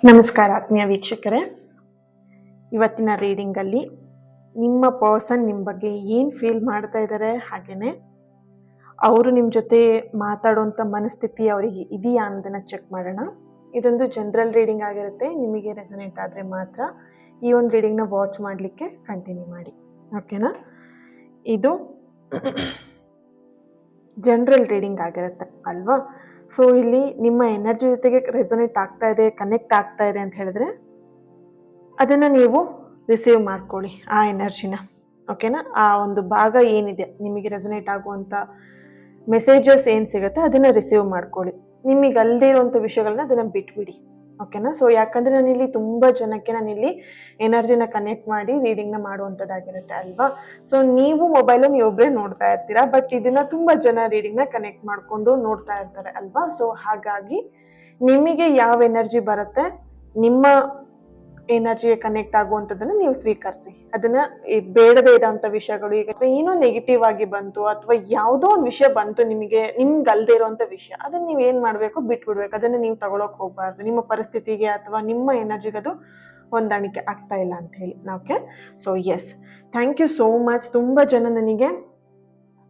ನಮಸ್ಕಾರ ಆತ್ಮೀಯ ವೀಕ್ಷಕರೇ. ಇವತ್ತಿನ ರೀಡಿಂಗಲ್ಲಿ ನಿಮ್ಮ ಪರ್ಸನ್ ನಿಮ್ಮ ಬಗ್ಗೆ ಏನು ಫೀಲ್ ಮಾಡ್ತಾ ಇದ್ದಾರೆ, ಹಾಗೆಯೇ ಅವರು ನಿಮ್ಮ ಜೊತೆ ಮಾತಾಡುವಂಥ ಮನಸ್ಥಿತಿ ಅವರಿಗೆ ಇದೆಯಾ ಅನ್ನೋದನ್ನು ಚೆಕ್ ಮಾಡೋಣ. ಇದೊಂದು ಜನರಲ್ ರೀಡಿಂಗ್ ಆಗಿರುತ್ತೆ. ನಿಮಗೆ ರೆಸೊನೇಟ್ ಆದರೆ ಮಾತ್ರ ಈ ಒಂದು ರೀಡಿಂಗ್ನ ವಾಚ್ ಮಾಡಲಿಕ್ಕೆ ಕಂಟಿನ್ಯೂ ಮಾಡಿ, ಓಕೆನಾ? ಇದು ಜನರಲ್ ರೀಡಿಂಗ್ ಆಗಿರುತ್ತೆ ಅಲ್ವಾ? ಸೊ ಇಲ್ಲಿ ನಿಮ್ಮ ಎನರ್ಜಿ ಜೊತೆಗೆ ರೆಸೊನೇಟ್ ಆಗ್ತಾ ಇದೆ, ಕನೆಕ್ಟ್ ಆಗ್ತಾ ಇದೆ ಅಂತ ಹೇಳಿದ್ರೆ ಅದನ್ನು ನೀವು ರಿಸೀವ್ ಮಾಡ್ಕೊಳ್ಳಿ, ಆ ಎನರ್ಜಿನ, ಓಕೆನಾ? ಆ ಒಂದು ಭಾಗ ಏನಿದೆ ನಿಮಗೆ ರೆಸೊನೇಟ್ ಆಗುವಂಥ ಮೆಸೇಜಸ್ ಏನು ಸಿಗುತ್ತೆ ಅದನ್ನು ರಿಸೀವ್ ಮಾಡ್ಕೊಳ್ಳಿ. ನಿಮಗೆ ಅಲ್ಲದೇ ಇರುವಂಥ ವಿಷಯಗಳನ್ನ ಅದನ್ನು ಬಿಟ್ಬಿಡಿ, ಓಕೆನಾ? ಸೊ ಯಾಕಂದರೆ ನಾನಿಲ್ಲಿ ತುಂಬ ಜನಕ್ಕೆ ನಾನಿಲ್ಲಿ ಎನರ್ಜಿನ ಕನೆಕ್ಟ್ ಮಾಡಿ ರೀಡಿಂಗ್ನ ಮಾಡುವಂಥದ್ದಾಗಿರುತ್ತೆ ಅಲ್ವಾ? ಸೊ ನೀವು ಮೊಬೈಲನ್ನು ನೀವೊಬ್ಬರೇ ನೋಡ್ತಾ ಇರ್ತೀರಾ, ಬಟ್ ಇದನ್ನು ತುಂಬ ಜನ ರೀಡಿಂಗ್ನ ಕನೆಕ್ಟ್ ಮಾಡಿಕೊಂಡು ನೋಡ್ತಾ ಇರ್ತಾರೆ ಅಲ್ವಾ? ಸೊ ಹಾಗಾಗಿ ನಿಮಗೆ ಯಾವ ಎನರ್ಜಿ ಬರುತ್ತೆ, ನಿಮ್ಮ ಎನರ್ಜಿಗೆ ಕನೆಕ್ಟ್ ಆಗುವಂಥದ್ದನ್ನು ನೀವು ಸ್ವೀಕರಿಸಿ. ಅದನ್ನು ಬೇಡದೇ ಇರೋಂಥ ವಿಷಯಗಳು, ಈಗ ಏನೋ ನೆಗೆಟಿವ್ ಆಗಿ ಬಂತು ಅಥವಾ ಯಾವುದೋ ಒಂದು ವಿಷಯ ಬಂತು ನಿಮಗೆ, ನಿಮ್ಗೆ ಅಲ್ಲದೆ ಇರೋಂಥ ವಿಷಯ, ಅದನ್ನು ನೀವು ಏನು ಮಾಡಬೇಕು, ಬಿಟ್ಬಿಡ್ಬೇಕು. ಅದನ್ನು ನೀವು ತಗೊಳಕ್ಕೆ ಹೋಗಬಾರ್ದು. ನಿಮ್ಮ ಪರಿಸ್ಥಿತಿಗೆ ಅಥವಾ ನಿಮ್ಮ ಎನರ್ಜಿಗೆ ಅದು ಹೊಂದಾಣಿಕೆ ಆಗ್ತಾ ಇಲ್ಲ ಅಂತ ಹೇಳಿ, okay? So yes, thank you so much. ತುಂಬ ಜನ ನನಗೆ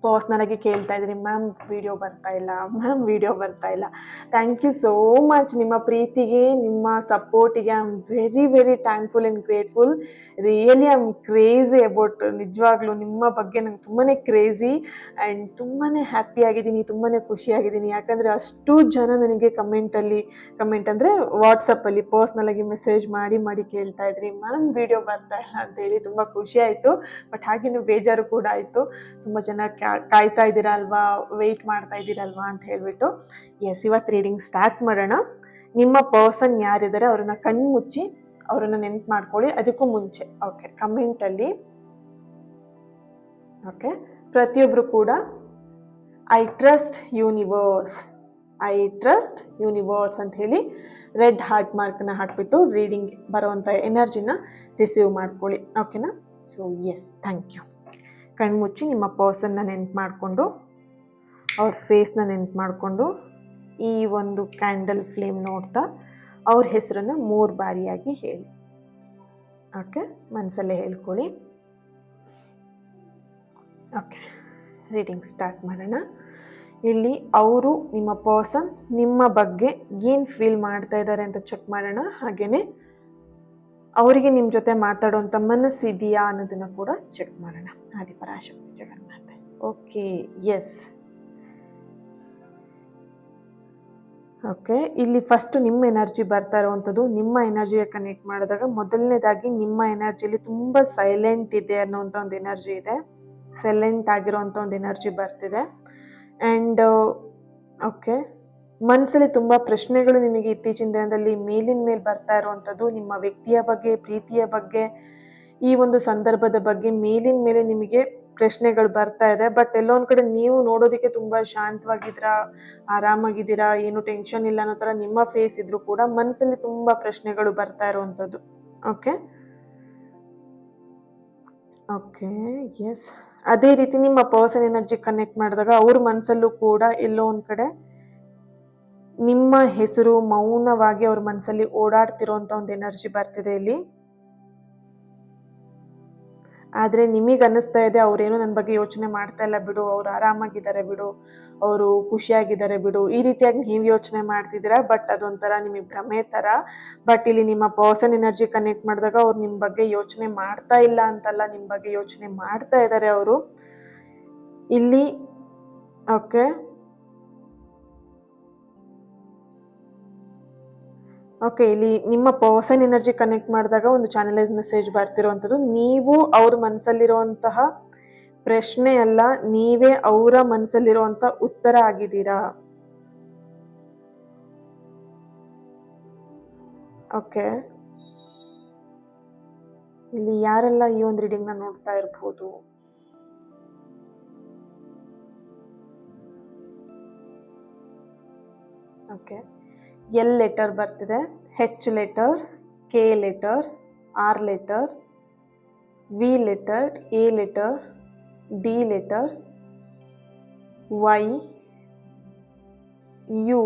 ಪರ್ಸ್ನಲ್ ಆಗಿ ಕೇಳ್ತಾ ಇದ್ರಿ, ಮ್ಯಾಮ್ ವಿಡಿಯೋ ಬರ್ತಾ ಇಲ್ಲ, ಮ್ಯಾಮ್ ವಿಡಿಯೋ ಬರ್ತಾ ಇಲ್ಲ. Thank you so much. ನಿಮ್ಮ ಪ್ರೀತಿಗೆ, ನಿಮ್ಮ ಸಪೋರ್ಟಿಗೆ I am very very thankful and grateful. Really I am crazy about, ನಿಜವಾಗ್ಲೂ ನಿಮ್ಮ ಬಗ್ಗೆ ನಂಗೆ ತುಂಬಾ ಕ್ರೇಜಿ ಆ್ಯಂಡ್ ತುಂಬಾ ಹ್ಯಾಪಿ ಆಗಿದ್ದೀನಿ, ತುಂಬಾ ಖುಷಿಯಾಗಿದ್ದೀನಿ. ಯಾಕಂದರೆ ಅಷ್ಟು ಜನ ನನಗೆ ಕಮೆಂಟ್ ಅಂದರೆ ವಾಟ್ಸಪ್ಪಲ್ಲಿ ಪರ್ಸ್ನಲಾಗಿ ಮೆಸೇಜ್ ಮಾಡಿ ಮಾಡಿ ಕೇಳ್ತಾ ಇದ್ರಿ, ಮ್ಯಾಮ್ ವಿಡಿಯೋ ಬರ್ತಾ ಇಲ್ಲ ಅಂತೇಳಿ. ತುಂಬ ಖುಷಿ ಆಯಿತು, ಬಟ್ ಹಾಗೇನು ಬೇಜಾರು ಕೂಡ ಆಯಿತು. ತುಂಬ ಜನ ಕಾಯ್ತಾ ಇದ್ದೀರಾ ಅಲ್ವಾ, ವೆಯ್ಟ್ ಮಾಡ್ತಾ ಇದ್ದೀರಲ್ವಾ ಅಂತ ಹೇಳಿಬಿಟ್ಟು. ಎಸ್, ಇವತ್ತು ರೀಡಿಂಗ್ ಸ್ಟಾರ್ಟ್ ಮಾಡೋಣ. ನಿಮ್ಮ ಪರ್ಸನ್ ಯಾರಿದ್ದಾರೆ ಅವ್ರನ್ನ ಕಣ್ಣು ಮುಚ್ಚಿ ಅವರನ್ನ ನೆನ್ಪು ಮಾಡ್ಕೊಳ್ಳಿ. ಅದಕ್ಕೂ ಮುಂಚೆ ಓಕೆ, ಕಮೆಂಟಲ್ಲಿ ಓಕೆ, ಪ್ರತಿಯೊಬ್ಬರು ಕೂಡ I trust universe, I trust universe ಅಂತ ಹೇಳಿ ರೆಡ್ ಹಾರ್ಟ್ ಮಾರ್ಕ್ನ ಹಾಕಿಬಿಟ್ಟು ರೀಡಿಂಗ್ ಬರುವಂಥ ಎನರ್ಜಿನ ರಿಸೀವ್ ಮಾಡ್ಕೊಳ್ಳಿ, ಓಕೆನಾ? So yes, thank you. ಕಣ್ಮುಚ್ಚಿ ನಿಮ್ಮ ಪರ್ಸನ್ನ ನೆನ್ಪು ಮಾಡಿಕೊಂಡು, ಅವ್ರ ಫೇಸ್ನ ನೆನ್ಪು ಮಾಡಿಕೊಂಡು, ಈ ಒಂದು ಕ್ಯಾಂಡಲ್ ಫ್ಲೇಮ್ ನೋಡ್ತಾ ಅವ್ರ ಹೆಸರನ್ನು 3 ಬಾರಿಯಾಗಿ ಹೇಳಿ, ಓಕೆ? ಮನಸ್ಸಲ್ಲೇ ಹೇಳ್ಕೊಳ್ಳಿ. ಓಕೆ, ರೀಡಿಂಗ್ ಸ್ಟಾರ್ಟ್ ಮಾಡೋಣ. ಇಲ್ಲಿ ಅವರು, ನಿಮ್ಮ ಪರ್ಸನ್ ನಿಮ್ಮ ಬಗ್ಗೆ ಏನು ಫೀಲ್ ಮಾಡ್ತಾ ಇದ್ದಾರೆ ಅಂತ ಚೆಕ್ ಮಾಡೋಣ. ಹಾಗೆಯೇ ಅವರಿಗೆ ನಿಮ್ಮ ಜೊತೆ ಮಾತಾಡುವಂಥ ಮನಸ್ಸಿದೆಯಾ ಅನ್ನೋದನ್ನು ಕೂಡ ಚೆಕ್ ಮಾಡೋಣ. ಆದಿಪರಾಶಕ್ತಿ ಜಗನ್ಮಾತೆ. Okay, yes. ಓಕೆ, ಇಲ್ಲಿ ಫಸ್ಟ್ ನಿಮ್ಮ ಎನರ್ಜಿ ಬರ್ತಾ ಇರುವಂಥದ್ದು, ನಿಮ್ಮ ಎನರ್ಜಿಗೆ ಕನೆಕ್ಟ್ ಮಾಡಿದಾಗ ಮೊದಲನೇದಾಗಿ ನಿಮ್ಮ ಎನರ್ಜಿಯಲ್ಲಿ ತುಂಬ ಸೈಲೆಂಟ್ ಇದೆ ಅನ್ನೋವಂಥ ಒಂದು ಎನರ್ಜಿ ಇದೆ, ಸೈಲೆಂಟ್ ಆಗಿರೋವಂಥ ಒಂದು ಎನರ್ಜಿ ಬರ್ತಿದೆ. ಆ್ಯಂಡ್ ಓಕೆ, ಮನಸ್ಸಲ್ಲಿ ತುಂಬ ಪ್ರಶ್ನೆಗಳು ನಿಮಗೆ ಇತ್ತೀಚಿನ ದಿನದಲ್ಲಿ ಮೇಲಿನ ಮೇಲೆ ಬರ್ತಾ ಇರುವಂಥದ್ದು, ನಿಮ್ಮ ವ್ಯಕ್ತಿಯ ಬಗ್ಗೆ, ಪ್ರೀತಿಯ ಬಗ್ಗೆ, ಈ ಒಂದು ಸಂದರ್ಭದ ಬಗ್ಗೆ ಮೇಲಿನ ಮೇಲೆ ನಿಮಗೆ ಪ್ರಶ್ನೆಗಳು ಬರ್ತಾ ಇದೆ. ಬಟ್ ಎಲ್ಲೊಂದು ಕಡೆ ನೀವು ನೋಡೋದಕ್ಕೆ ತುಂಬ ಶಾಂತವಾಗಿದ್ದೀರಾ, ಆರಾಮಾಗಿದ್ದೀರಾ, ಏನು ಟೆನ್ಷನ್ ಇಲ್ಲ ಅನ್ನೋ ಥರ ನಿಮ್ಮ ಫೇಸ್ ಇದ್ರೂ ಕೂಡ ಮನಸ್ಸಲ್ಲಿ ತುಂಬ ಪ್ರಶ್ನೆಗಳು ಬರ್ತಾ ಇರುವಂಥದ್ದು, ಓಕೆ? Okay, S. ಅದೇ ರೀತಿ ನಿಮ್ಮ ಪರ್ಸನ್ ಎನರ್ಜಿ ಕನೆಕ್ಟ್ ಮಾಡಿದಾಗ ಅವ್ರ ಮನಸ್ಸಲ್ಲೂ ಕೂಡ ಎಲ್ಲೋ ಒಂದು ಕಡೆ ನಿಮ್ಮ ಹೆಸರು ಮೌನವಾಗಿ ಅವ್ರ ಮನಸ್ಸಲ್ಲಿ ಓಡಾಡ್ತಿರೋಂಥ ಒಂದು ಎನರ್ಜಿ ಬರ್ತಿದೆ ಇಲ್ಲಿ. ಆದರೆ ನಿಮಗೆ ಅನ್ನಿಸ್ತಾ ಇದೆ ಅವರೇನು ನನ್ನ ಬಗ್ಗೆ ಯೋಚನೆ ಮಾಡ್ತಾ ಇಲ್ಲ ಬಿಡು, ಅವ್ರು ಆರಾಮಾಗಿದ್ದಾರೆ ಬಿಡು, ಅವರು ಖುಷಿಯಾಗಿದ್ದಾರೆ ಬಿಡು, ಈ ರೀತಿಯಾಗಿ ನೀವು ಯೋಚನೆ ಮಾಡ್ತಿದ್ದೀರಾ. ಬಟ್ ಅದೊಂಥರ ನಿಮಗೆ ಭ್ರಮೆ ಥರ. ಬಟ್ ಇಲ್ಲಿ ನಿಮ್ಮ ಪರ್ಸನ್ ಎನರ್ಜಿ ಕನೆಕ್ಟ್ ಮಾಡಿದಾಗ ಅವ್ರು ನಿಮ್ಮ ಬಗ್ಗೆ ಯೋಚನೆ ಮಾಡ್ತಾ ಇಲ್ಲ ಅಂತಲ್ಲ, ನಿಮ್ಮ ಬಗ್ಗೆ ಯೋಚನೆ ಮಾಡ್ತಾ ಇದ್ದಾರೆ ಅವರು ಇಲ್ಲಿ, ಓಕೆ? ಓಕೆ, ಇಲ್ಲಿ ನಿಮ್ಮ ಪರ್ಸನ್ ಎನರ್ಜಿ ಕನೆಕ್ಟ್ ಮಾಡಿದಾಗ ಒಂದು ಚಾನಲೈಸ್ ಮೆಸೇಜ್ ಬರ್ತಿರೋವಂಥದ್ದು, ನೀವು ಅವ್ರ ಮನಸ್ಸಲ್ಲಿರುವಂತಹ ಪ್ರಶ್ನೆ ಅಲ್ಲ, ನೀವೇ ಅವರ ಮನಸ್ಸಲ್ಲಿರುವಂಥ ಉತ್ತರ ಆಗಿದ್ದೀರಾ, ಓಕೆ? ಇಲ್ಲಿ ಯಾರೆಲ್ಲ ಈ ಒಂದು ರೀಡಿಂಗ್ನ ನೋಡ್ತಾ ಇರ್ಬೋದು? ಓಕೆ, ಎಲ್ ಲೆಟರ್ ಬರ್ತಿದೆ, H letter, K letter, R letter, V letter, A letter, D letter, Y, U,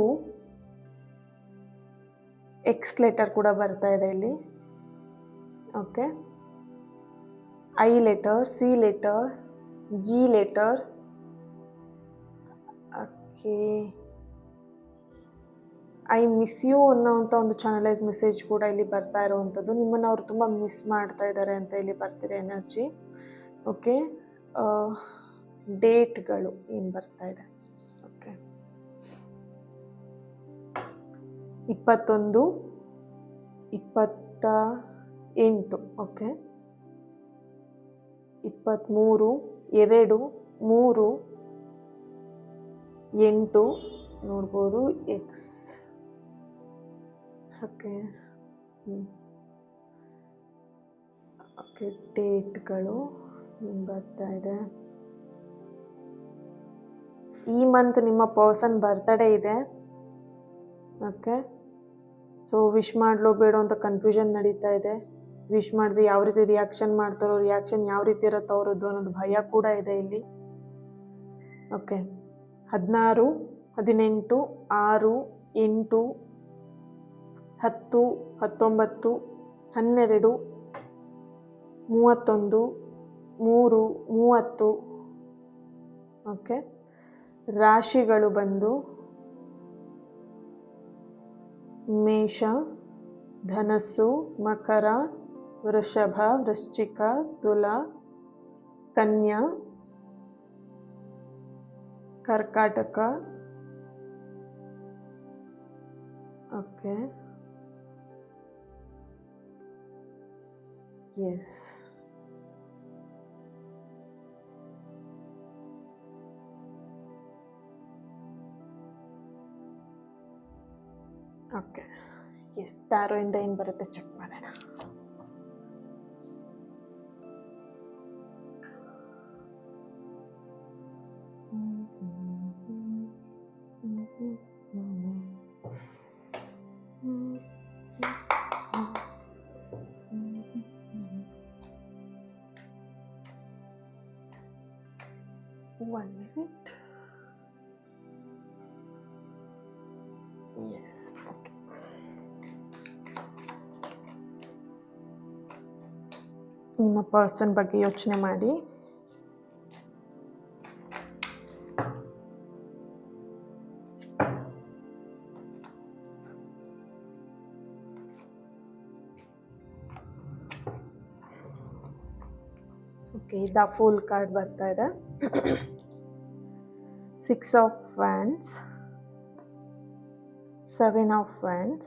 X letter ಕೂಡ ಬರ್ತಾ ಇದೆ ಇಲ್ಲಿ. Okay, I letter, C letter, G letter. Okay, I miss you ಅನ್ನೋವಂಥ ಒಂದು ಚಾನಲೈಸ್ ಮೆಸೇಜ್ ಕೂಡ ಇಲ್ಲಿ ಬರ್ತಾ ಇರುವಂಥದ್ದು. ನಿಮ್ಮನ್ನು ಅವರು ತುಂಬ ಮಿಸ್ ಮಾಡ್ತಾ ಇದ್ದಾರೆ ಅಂತ ಇಲ್ಲಿ ಬರ್ತಿದೆ ಎನರ್ಜಿ. ಓಕೆ, ಡೇಟ್ಗಳು ಏನು ಬರ್ತಾ ಇದೆ. ಓಕೆ, 21, 28. ಓಕೆ, 23, 2, 3, 8 ನೋಡ್ಬೋದು. ಎಕ್ಸ್. ಓಕೆ, ಓಕೆ, ಡೇಟ್ಗಳು ಬರ್ತಾ ಇದೆ. ಈ ಮಂತ್ ನಿಮ್ಮ ಪರ್ಸನ್ ಬರ್ತ್ಡೇ ಇದೆ. ಓಕೆ, ಸೊ ವಿಶ್ ಮಾಡಲೋ ಬೇಡೋ ಅಂತ ಕನ್ಫ್ಯೂಷನ್ ನಡೀತಾ ಇದೆ. ವಿಶ್ ಮಾಡಿದ್ರೆ ಯಾವ ರೀತಿ ರಿಯಾಕ್ಷನ್ ಮಾಡ್ತಾರೋ, ರಿಯಾಕ್ಷನ್ ಯಾವ ರೀತಿ ಇರುತ್ತೋ ಅವರದ್ದು ಅನ್ನೋದು ಭಯ ಕೂಡ ಇದೆ ಇಲ್ಲಿ. ಓಕೆ, 16, 18, 6, 8, 10, 19, 12, 31, 3, 30. ಓಕೆ, ರಾಶಿಗಳು ಬಂದು ಮೇಷ, ಧನಸ್ಸು, ಮಕರ, ವೃಷಭ, ವೃಶ್ಚಿಕ, ತುಲಾ, ಕನ್ಯಾ, ಕರ್ಕಾಟಕ. Okay, yes. Okay, yes. ಟ್ಯಾರೋಯಿಂದ ಏನು ಬರುತ್ತೆ ಚೆಕ್ ಮಾಡೋಣ. One minute. Yes. Okay. ನಿಮ್ಮ ಪರ್ಸನ್ ಬಗ್ಗೆ ಯೋಚನೆ ಮಾಡಿ. ಓಕೆ, ದ ಫುಲ್ ಕಾರ್ಡ್ ಬರ್ತಾ ಇದೆ. 6 of Wands, 7 of Wands.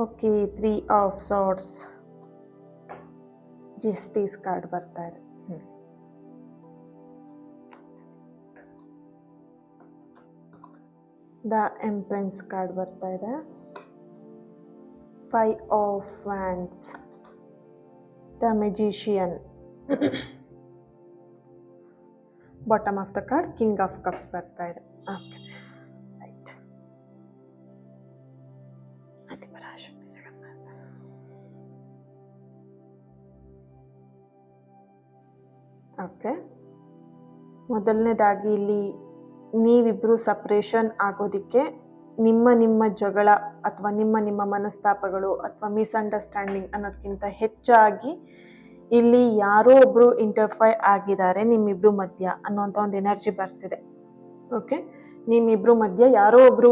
Okay, 3 of Swords. Justice card ಬರ್ತಾ ಇದೆ. ದ ಎಂಪ್ರೆನ್ಸ್ ಕಾರ್ಡ್ ಬರ್ತಾ ಇದೆ. 5 of Wands. The magician. Bottom of the card king of cups ಬರ್ತಾ ಇದೆ. Okay, right. Adiparashakti Jagannath. Okay, ಮೊದಲನೇದಾಗಿ ಇಲ್ಲಿ ನೀವಿಬ್ಬರು ಸಪ್ರೇಷನ್ ಆಗೋದಕ್ಕೆ ನಿಮ್ಮ ಜಗಳ ಅಥವಾ ನಿಮ್ಮ ಮನಸ್ತಾಪಗಳು ಅಥವಾ ಮಿಸ್ಅಂಡರ್ಸ್ಟ್ಯಾಂಡಿಂಗ್ ಅನ್ನೋದಕ್ಕಿಂತ ಹೆಚ್ಚಾಗಿ ಇಲ್ಲಿ ಯಾರೋ ಒಬ್ರು ಇಂಟರ್ಫೈ ಆಗಿದ್ದಾರೆ ನಿಮ್ಮಿಬ್ರು ಮಧ್ಯ ಅನ್ನೋಂಥ ಒಂದು ಎನರ್ಜಿ ಬರ್ತಿದೆ. ಓಕೆ, ನಿಮ್ಮಿಬ್ರು ಮಧ್ಯ ಯಾರೋ ಒಬ್ರು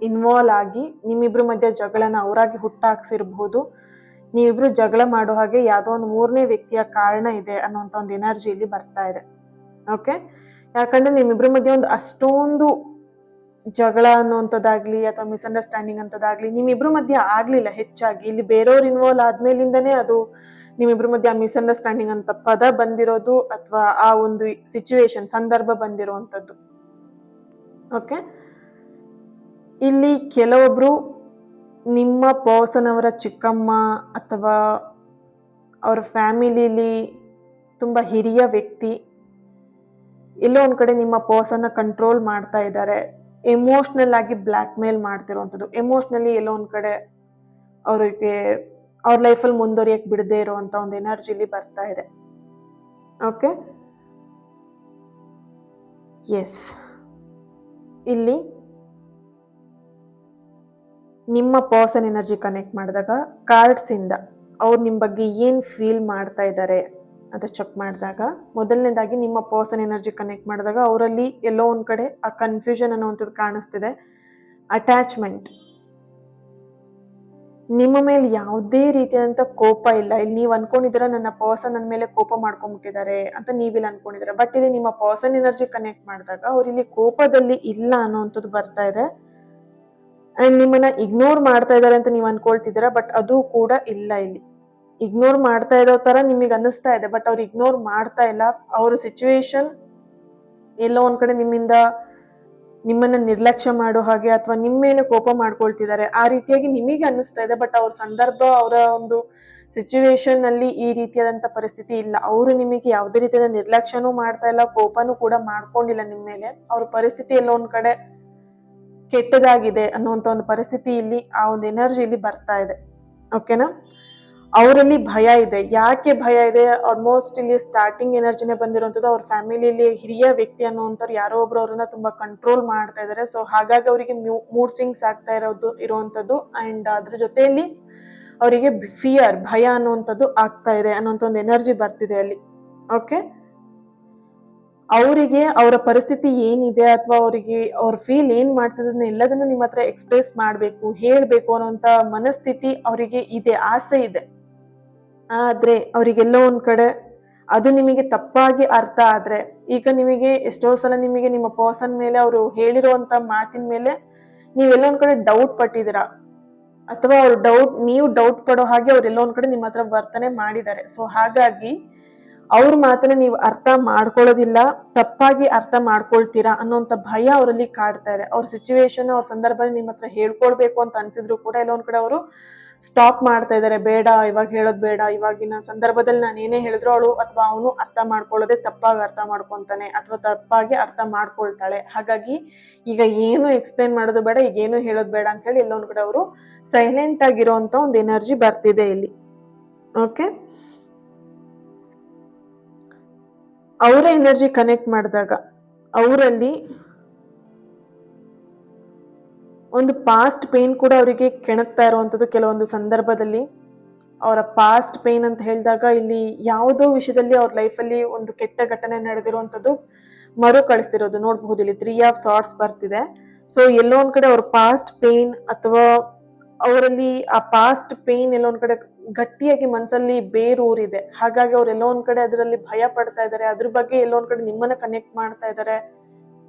ಇನ್ವಾಲ್ವ್ ಆಗಿ ನಿಮ್ಮಿಬ್ರು ಮಧ್ಯ ಜಗಳನ ಅವರಾಗಿ ಹುಟ್ಟಾಕ್ಸಿರ್ಬೋದು. ನೀವಿಬ್ರು ಜಗಳ ಮಾಡೋ ಹಾಗೆ ಯಾವುದೋ ಒಂದು ಮೂರನೇ ವ್ಯಕ್ತಿಯ ಕಾರಣ ಇದೆ ಅನ್ನೋಂಥ ಒಂದು ಎನರ್ಜಿ ಇಲ್ಲಿ ಬರ್ತಾ ಇದೆ. ಓಕೆ, ಯಾಕಂದ್ರೆ ನಿಮ್ಮಿಬ್ರ ಮಧ್ಯೆ ಒಂದು ಅಷ್ಟೊಂದು ಜಗಳ ಅನ್ನುವಂಥದ್ದಾಗ್ಲಿ ಅಥವಾ ಮಿಸ್ಅಂಡರ್ಸ್ಟ್ಯಾಂಡಿಂಗ್ ಅಂತದಾಗ್ಲಿ ನಿಮ್ಮಿಬ್ರ ಮಧ್ಯೆ ಆಗ್ಲಿಲ್ಲ ಹೆಚ್ಚಾಗಿ. ಇಲ್ಲಿ ಬೇರೆಯವ್ರು ಇನ್ವಾಲ್ವ್ ಆದ್ಮೇಲಿಂದನೇ ಅದು ನಿಮ್ಮಿಬ್ರ ಮಧ್ಯೆ ಆ ಮಿಸ್ಅಂಡರ್ಸ್ಟ್ಯಾಂಡಿಂಗ್ ಅಂತ ಪದ ಬಂದಿರೋದು ಅಥವಾ ಆ ಒಂದು ಸಿಚುವೇಶನ್ ಸಂದರ್ಭ ಬಂದಿರುವಂಥದ್ದು. ಓಕೆ, ಇಲ್ಲಿ ಕೆಲವೊಬ್ರು ನಿಮ್ಮ ಪರ್ಸನ್ ಅವರ ಚಿಕ್ಕಮ್ಮ ಅಥವಾ ಅವರ ಫ್ಯಾಮಿಲಿಲಿ ತುಂಬ ಹಿರಿಯ ವ್ಯಕ್ತಿ ಎಲ್ಲೋ ಒಂದು ಕಡೆ ನಿಮ್ಮ ಪರ್ಸನ್ನ ಕಂಟ್ರೋಲ್ ಮಾಡ್ತಾ ಇದ್ದಾರೆ. ಎಮೋಷ್ನಲ್ ಆಗಿ ಬ್ಲ್ಯಾಕ್ ಮೇಲ್ ಮಾಡ್ತಿರೋವಂಥದ್ದು. ಎಮೋಷ್ನಲಿ ಎಲ್ಲೋ ಒಂದು ಕಡೆ ಅವರಿಗೆ ಅವ್ರ ಲೈಫಲ್ಲಿ ಮುಂದುವರಿಯಕ್ಕೆ ಬಿಡದೇ ಇರುವಂಥ ಒಂದು ಎನರ್ಜಿಲಿ ಬರ್ತಾ ಇದೆ. Okay, yes. ಇಲ್ಲಿ ನಿಮ್ಮ ಪರ್ಸನ್ ಎನರ್ಜಿ ಕನೆಕ್ಟ್ ಮಾಡಿದಾಗ ಕಾರ್ಡ್ಸಿಂದ ಅವ್ರು ನಿಮ್ಮ ಬಗ್ಗೆ ಏನು ಫೀಲ್ ಮಾಡ್ತಾ ಇದ್ದಾರೆ ಅಂತ ಚೆಕ್ ಮಾಡಿದಾಗ, ಮೊದಲನೇದಾಗಿ ನಿಮ್ಮ ಪರ್ಸನ್ ಎನರ್ಜಿ ಕನೆಕ್ಟ್ ಮಾಡಿದಾಗ ಅವರಲ್ಲಿ ಎಲ್ಲೋ ಒಂದು ಕಡೆ ಆ ಕನ್ಫ್ಯೂಷನ್ ಅನ್ನೋವಂಥದ್ದು ಕಾಣಿಸ್ತಿದೆ. ಅಟ್ಯಾಚ್ಮೆಂಟ್, ನಿಮ್ಮ ಮೇಲೆ ಯಾವುದೇ ರೀತಿಯಾದಂಥ ಕೋಪ ಇಲ್ಲ. ಇಲ್ಲಿ ನೀವು ಅನ್ಕೊಂಡಿದ್ದೀರಾ ನನ್ನ ಪರ್ಸನ್ ನನ್ನ ಮೇಲೆ ಕೋಪ ಮಾಡ್ಕೊಂಡ್ಬಿಟ್ಟಿದ್ದಾರೆ ಅಂತ ನೀವಿಲ್ಲಿ ಅನ್ಕೊಂಡಿದ್ದೀರಾ. ಬಟ್ ಇಲ್ಲಿ ನಿಮ್ಮ ಪರ್ಸನ್ ಎನರ್ಜಿ ಕನೆಕ್ಟ್ ಮಾಡಿದಾಗ ಅವ್ರು ಇಲ್ಲಿ ಕೋಪದಲ್ಲಿ ಇಲ್ಲ ಅನ್ನೋವಂಥದ್ದು ಬರ್ತಾ ಇದೆ. ಅಂಡ್ ನಿಮ್ಮನ್ನ ಇಗ್ನೋರ್ ಮಾಡ್ತಾ ಇದ್ದಾರೆ ಅಂತ ನೀವು ಅನ್ಕೊಳ್ತಿದ್ದೀರಾ, ಬಟ್ ಅದು ಕೂಡ ಇಲ್ಲ. ಇಲ್ಲಿ ಇಗ್ನೋರ್ ಮಾಡ್ತಾ ಇರೋ ತರ ನಿಮಗೆ ಅನ್ನಿಸ್ತಾ ಇದೆ, ಬಟ್ ಅವ್ರು ಇಗ್ನೋರ್ ಮಾಡ್ತಾ ಇಲ್ಲ. ಅವ್ರ ಸಿಚುವೇಶನ್ ಎಲ್ಲೋ ಒಂದ್ ಕಡೆ ನಿಮ್ಮನ್ನ ನಿರ್ಲಕ್ಷ್ಯ ಮಾಡೋ ಹಾಗೆ ಅಥವಾ ನಿಮ್ಮ ಮೇಲೆ ಕೋಪ ಮಾಡ್ಕೊಳ್ತಿದ್ದಾರೆ ಆ ರೀತಿಯಾಗಿ ನಿಮಗೆ ಅನ್ನಿಸ್ತಾ ಇದೆ. ಬಟ್ ಅವ್ರ ಸಂದರ್ಭ, ಅವರ ಒಂದು ಸಿಚುವೇಶನ್ ಅಲ್ಲಿ ಈ ರೀತಿಯಾದಂತ ಪರಿಸ್ಥಿತಿ ಇಲ್ಲ. ಅವರು ನಿಮಗೆ ಯಾವುದೇ ರೀತಿಯಾದ ನಿರ್ಲಕ್ಷ್ಯನೂ ಮಾಡ್ತಾ ಇಲ್ಲ, ಕೋಪನೂ ಕೂಡ ಮಾಡ್ಕೊಂಡಿಲ್ಲ ನಿಮ್ಮ ಮೇಲೆ. ಅವ್ರ ಪರಿಸ್ಥಿತಿ ಎಲ್ಲೋ ಒಂದ್ ಕಡೆ ಕೆಟ್ಟದಾಗಿದೆ ಅನ್ನುವಂಥ ಒಂದು ಪರಿಸ್ಥಿತಿ ಇಲ್ಲಿ, ಆ ಒಂದು ಎನರ್ಜಿ ಇಲ್ಲಿ ಬರ್ತಾ ಇದೆ. ಓಕೆನಾ? ಅವರಲ್ಲಿ ಭಯ ಇದೆ. ಯಾಕೆ ಭಯ ಇದೆ? ಆಲ್ಮೋಸ್ಟ್ ಇಲ್ಲಿ ಸ್ಟಾರ್ಟಿಂಗ್ ಎನರ್ಜಿನೇ ಬಂದಿರುವಂಥದ್ದು. ಅವ್ರ ಫ್ಯಾಮಿಲಿಯಲ್ಲಿ ಹಿರಿಯ ವ್ಯಕ್ತಿ ಅನ್ನುವಂಥವ್ರು ಯಾರೋ ಒಬ್ರು ಅವ್ರನ್ನ ತುಂಬಾ ಕಂಟ್ರೋಲ್ ಮಾಡ್ತಾ ಇದ್ದಾರೆ. ಸೊ ಹಾಗಾಗಿ ಅವರಿಗೆ ಮೂಡ್ ಸ್ವಿಂಗ್ಸ್ ಆಗ್ತಾ ಇರುವಂಥದ್ದು. ಅಂಡ್ ಅದ್ರ ಜೊತೆಯಲ್ಲಿ ಅವರಿಗೆ ಫಿಯರ್, ಭಯ ಅನ್ನುವಂಥದ್ದು ಆಗ್ತಾ ಇದೆ ಅನ್ನೋಂಥ ಒಂದು ಎನರ್ಜಿ ಬರ್ತಿದೆ ಅಲ್ಲಿ. ಓಕೆ, ಅವರಿಗೆ ಅವರ ಪರಿಸ್ಥಿತಿ ಏನಿದೆ ಅಥವಾ ಅವರಿಗೆ ಅವ್ರ ಫೀಲ್ ಏನ್ ಮಾಡ್ತಿದ್ದನ್ನ ಎಲ್ಲದನ್ನು ನಿಮ್ಮ ಹತ್ರ ಎಕ್ಸ್ಪ್ರೆಸ್ ಮಾಡ್ಬೇಕು, ಹೇಳ್ಬೇಕು ಅನ್ನೋಂಥ ಮನಸ್ಥಿತಿ ಅವರಿಗೆ ಇದೆ, ಆಸೆ ಇದೆ. ಆದ್ರೆ ಅವರಿಗೆಲ್ಲೋ ಒಂದ್ ಕಡೆ ಅದು ನಿಮಗೆ ತಪ್ಪಾಗಿ ಅರ್ಥ ಆದ್ರೆ, ಈಗ ನಿಮಗೆ ಎಷ್ಟೋ ಸಲ ನಿಮಗೆ ನಿಮ್ಮ ಪರ್ಸನ್ ಮೇಲೆ ಅವರು ಹೇಳಿರುವಂತ ಮಾತಿನ ಮೇಲೆ ನೀವೆಲ್ಲೋ ಒಂದ್ ಕಡೆ ಡೌಟ್ ಪಟ್ಟಿದ್ದೀರಾ, ಅಥವಾ ನೀವು ಡೌಟ್ ಪಡೋ ಹಾಗೆ ಅವ್ರೆಲ್ಲೋ ಒಂದ್ ಕಡೆ ನಿಮ್ಮ ಹತ್ರ ವರ್ತನೆ ಮಾಡಿದ್ದಾರೆ. ಸೊ ಹಾಗಾಗಿ ಅವ್ರ ಮಾತನ್ನ ನೀವು ಅರ್ಥ ಮಾಡ್ಕೊಳ್ಳೋದಿಲ್ಲ, ತಪ್ಪಾಗಿ ಅರ್ಥ ಮಾಡ್ಕೊಳ್ತೀರಾ ಅನ್ನೋಂಥ ಭಯ ಅವರಲ್ಲಿ ಕಾಡ್ತಾ ಇದೆ. ಅವ್ರ ಸಿಚುವೇಶನ್, ಅವ್ರ ಸಂದರ್ಭ ನಿಮ್ಮ ಹತ್ರ ಹೇಳ್ಕೊಳ್ಬೇಕು ಅಂತ ಅನ್ಸಿದ್ರು ಕೂಡ ಎಲ್ಲೋ ಒಂದ್ ಕಡೆ ಅವರು ಸ್ಟಾಪ್ ಮಾಡ್ತಾ ಇದ್ದಾರೆ. ಬೇಡ, ಇವಾಗ ಹೇಳೋದ್ ಬೇಡ, ಇವಾಗಿನ ಸಂದರ್ಭದಲ್ಲಿ ನಾನು ಏನೇ ಹೇಳಿದ್ರು ಅವಳು ಅಥವಾ ಅವನು ಅರ್ಥ ಮಾಡ್ಕೊಳ್ಳೋದೇ ತಪ್ಪಾಗಿ ಅರ್ಥ ಮಾಡ್ಕೊಂತಾನೆ ಅಥವಾ ತಪ್ಪಾಗಿ ಅರ್ಥ ಮಾಡ್ಕೊಳ್ತಾಳೆ. ಹಾಗಾಗಿ ಈಗ ಏನು ಎಕ್ಸ್ಪ್ಲೇನ್ ಮಾಡೋದು ಬೇಡ, ಈಗ ಏನು ಹೇಳೋದು ಬೇಡ ಅಂತ ಹೇಳಿ ಎಲ್ಲೊಂದ್ ಕಡೆ ಅವರು ಸೈಲೆಂಟ್ ಆಗಿರೋಂತ ಒಂದು ಎನರ್ಜಿ ಬರ್ತಿದೆ ಇಲ್ಲಿ. ಓಕೆ, ಅವರ ಎನರ್ಜಿ ಕನೆಕ್ಟ್ ಮಾಡಿದಾಗ ಅವರಲ್ಲಿ ಒಂದು ಪಾಸ್ಟ್ ಪೇನ್ ಕೂಡ ಅವರಿಗೆ ಕೆಣಕ್ತಾ ಇರುವಂಥದ್ದು. ಕೆಲವೊಂದು ಸಂದರ್ಭದಲ್ಲಿ ಅವರ ಪಾಸ್ಟ್ ಪೇನ್ ಅಂತ ಹೇಳಿದಾಗ ಇಲ್ಲಿ ಯಾವುದೋ ವಿಷಯದಲ್ಲಿ ಅವ್ರ ಲೈಫಲ್ಲಿ ಒಂದು ಕೆಟ್ಟ ಘಟನೆ ನಡೆದಿರುವಂಥದ್ದು ಮರುಕಳಿಸ್ತಿರೋದು ನೋಡಬಹುದು. ಇಲ್ಲಿ 3 ಆಫ್ ಸಾರ್ಟ್ಸ್ ಬರ್ತಿದೆ. ಸೊ ಎಲ್ಲೋ ಒಂದ್ ಕಡೆ ಅವ್ರ ಪಾಸ್ಟ್ ಪೇನ್ ಅಥವಾ ಅವರಲ್ಲಿ ಆ ಪಾಸ್ಟ್ ಪೇನ್ ಎಲ್ಲೋ ಒಂದ್ ಕಡೆ ಗಟ್ಟಿಯಾಗಿ ಮನಸ್ಸಲ್ಲಿ ಬೇರೂರಿದೆ. ಹಾಗಾಗಿ ಅವ್ರು ಎಲ್ಲೋ ಒಂದ್ ಕಡೆ ಅದರಲ್ಲಿ ಭಯ ಪಡ್ತಾ ಇದ್ದಾರೆ, ಅದ್ರ ಬಗ್ಗೆ ಎಲ್ಲೋ ಒಂದ್ ಕಡೆ ನಿಮ್ಮನ್ನ ಕನೆಕ್ಟ್ ಮಾಡ್ತಾ ಇದ್ದಾರೆ.